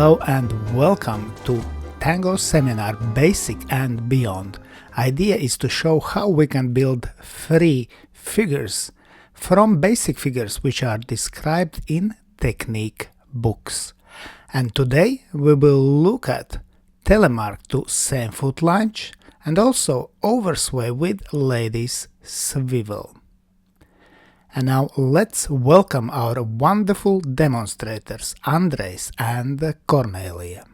Hello and welcome to Tango Seminar Basic and Beyond. Idea is to show how we can build free figures from basic figures which are described in technique books. And today we will look at Telemark to same foot lunge and also Oversway with ladies swivel. And now let's welcome our wonderful demonstrators, Andrejs and Kornelija.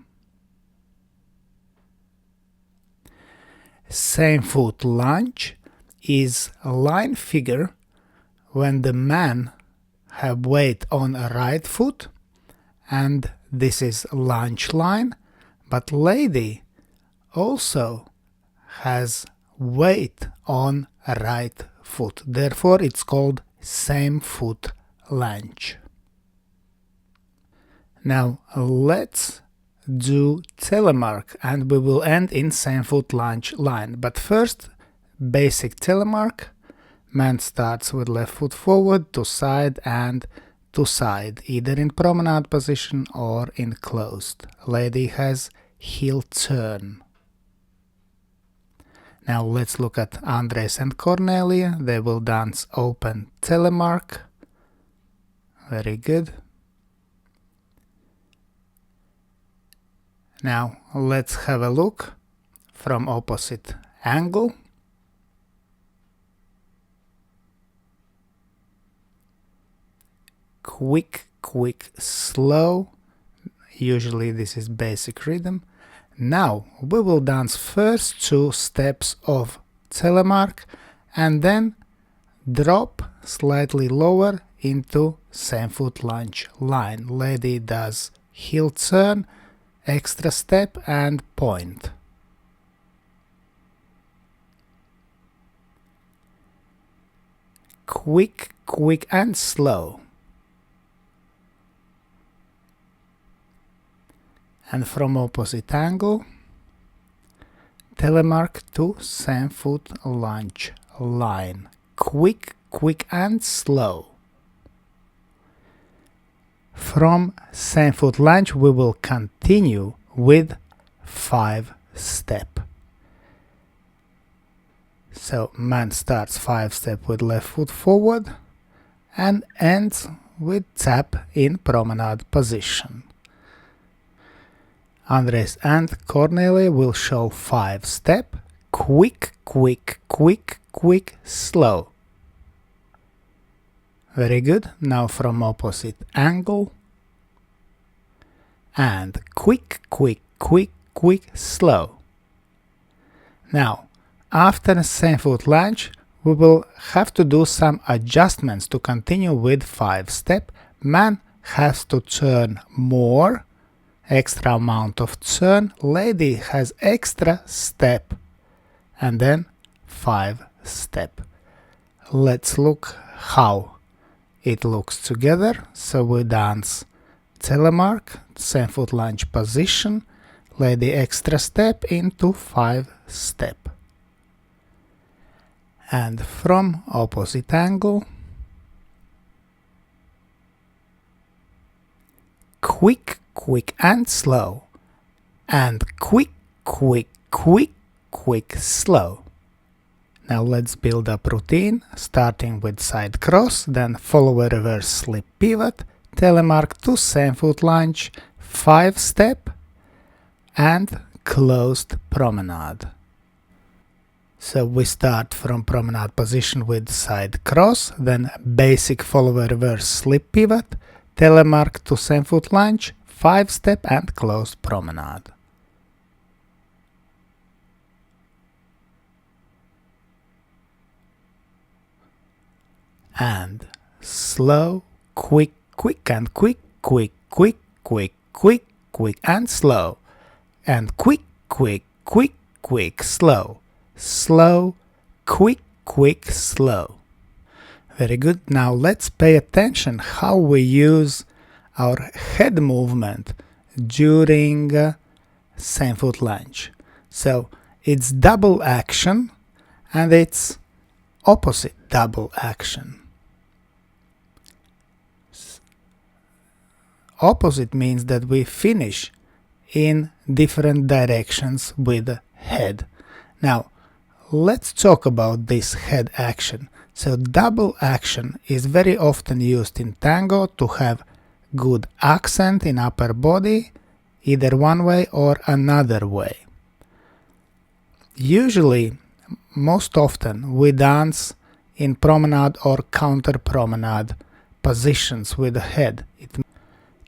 Same foot lunge is a line figure when the man have weight on a right foot, and this is lunge line, but lady also has weight on a right foot. Therefore it's called same foot lunge. Now let's do telemark and we will end in same foot lunge line. But first, basic telemark. Man starts with left foot forward to side and to side, either in promenade position or in closed. Lady has heel turn. Now let's look at Andrejs and Kornelija. They will dance open telemark. Very good. Now let's have a look from opposite angle. Quick, slow. Usually this is basic rhythm. Now we will dance first 2 steps of telemark and then drop slightly lower into same foot lunge line. Lady does heel turn, extra step and point. Quick and slow. And from opposite angle, telemark to same foot lunge line. Quick and slow. From same foot lunge we will continue with 5 step. So man starts 5 step with left foot forward and ends with tap in promenade position. Andrejs and Kornelija will show 5 step, quick, slow. Very good. Now from opposite angle and quick, slow. Now after same foot lunge we will have to do some adjustments to continue with 5 step. Man has to turn more, extra amount of turn, lady has extra step and then 5 step. Let's look how it looks together. So we dance telemark, same foot lunge position, lady extra step into 5 step. And from opposite angle, quick and slow, and quick, slow. Now let's build up routine, starting with side cross, then follow a reverse slip pivot, telemark to same foot lunge, 5 step, and closed promenade. So we start from promenade position with side cross, then basic follow a reverse slip pivot, telemark to same foot lunge, 5 step and closed promenade. And slow, quick and quick and slow. And quick, slow. Slow, quick, slow. Very good. Now let's pay attention how we use our head movement during same foot lunge. So it's double action and it's opposite double action. Opposite means that we finish in different directions with the head. Now, let's talk about this head action. So double action is very often used in tango to have good accent in upper body, either one way or another way. Usually, most often, we dance in promenade or counter promenade positions with the head.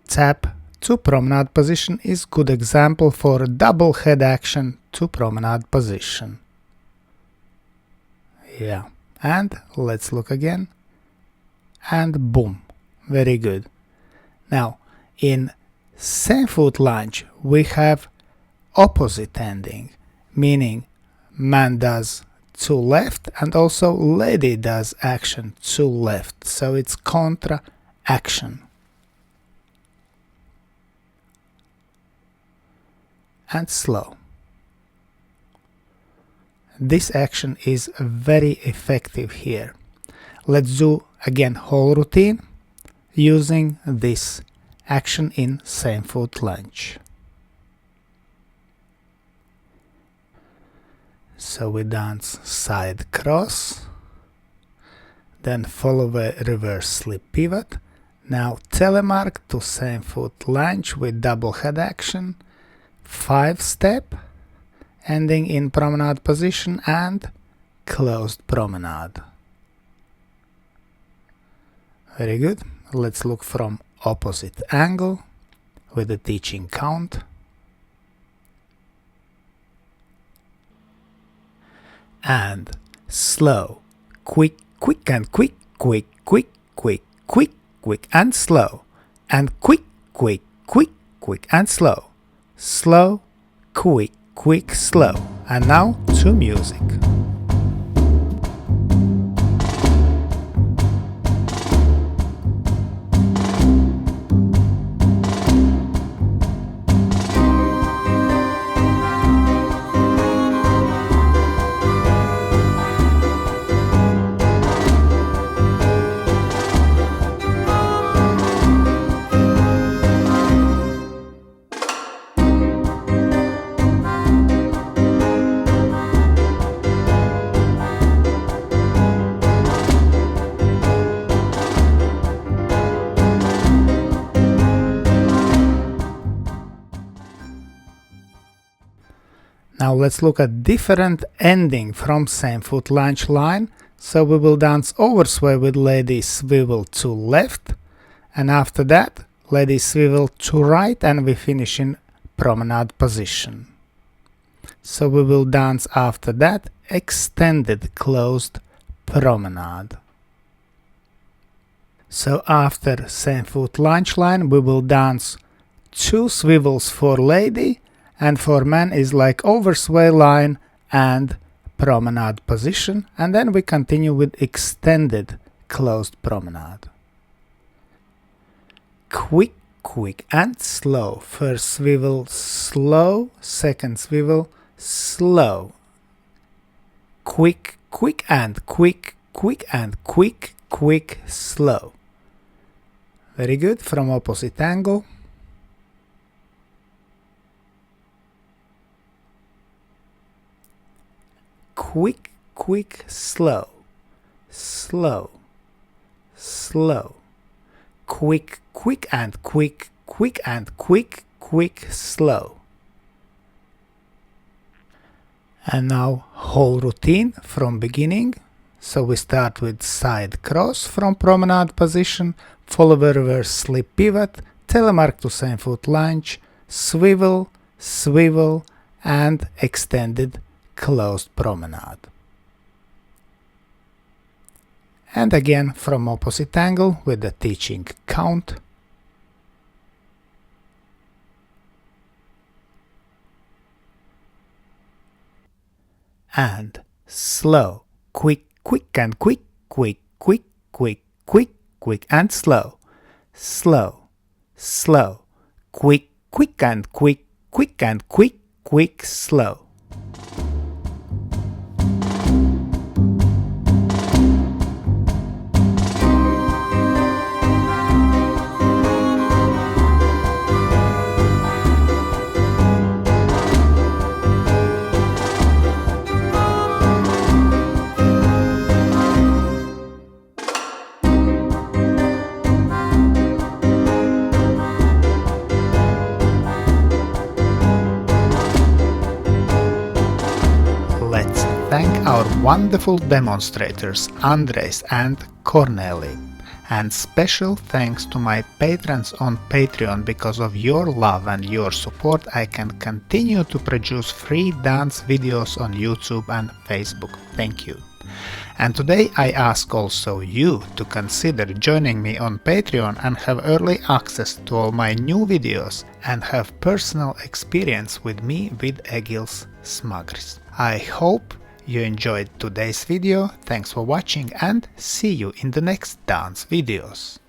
Tap to promenade position is good example for double head action to promenade position. Yeah, and let's look again. And boom, very good. Now, in same foot lunge, we have opposite ending, meaning man does to left and also lady does action to left, so it's contra action. And slow. This action is very effective here. Let's do again whole routine using this action in same foot lunge. So we dance side cross, then follow a reverse slip pivot. Now telemark to same foot lunge with double head action, 5-step, ending in promenade position and closed promenade. Very good. Let's look from opposite angle with the teaching count. And slow, quick, quick and quick, quick, quick, quick, quick, quick and slow, and quick, quick, quick, quick and slow, slow, quick, quick, slow. And now to music. Now let's look at different ending from same foot lunge line. So we will dance oversway with lady swivel to left, and after that lady swivel to right, and we finish in promenade position. So we will dance after that extended closed promenade. So after same foot lunge line we will dance 2 swivels for lady, and for man is like oversway line and promenade position, and then we continue with extended closed promenade. Quick, quick and slow. First swivel slow, second swivel slow. Quick, quick and quick, quick and quick, quick, slow. Very good. From opposite angle. Quick, quick, slow, slow, slow, quick, quick and quick, quick and quick, quick, slow. And now whole routine from beginning. So we start with side cross from promenade position, follow a reverse slip pivot, telemark to same foot lunge, swivel, swivel and extended closed promenade. And again from opposite angle with the teaching count. And slow, quick, quick and quick, quick, quick, quick, quick, quick and slow, slow, slow, quick, quick and quick, quick and quick, quick, slow. thank our wonderful demonstrators Andrejs and Kornelija. And special thanks to my patrons on Patreon. Because of your love and your support, I can continue to produce free dance videos on YouTube and Facebook. Thank you. And today I ask also you to consider joining me on Patreon and have early access to all my new videos and have personal experience with me with Egils Smagris. I hope you enjoyed today's video, thanks for watching and see you in the next dance videos.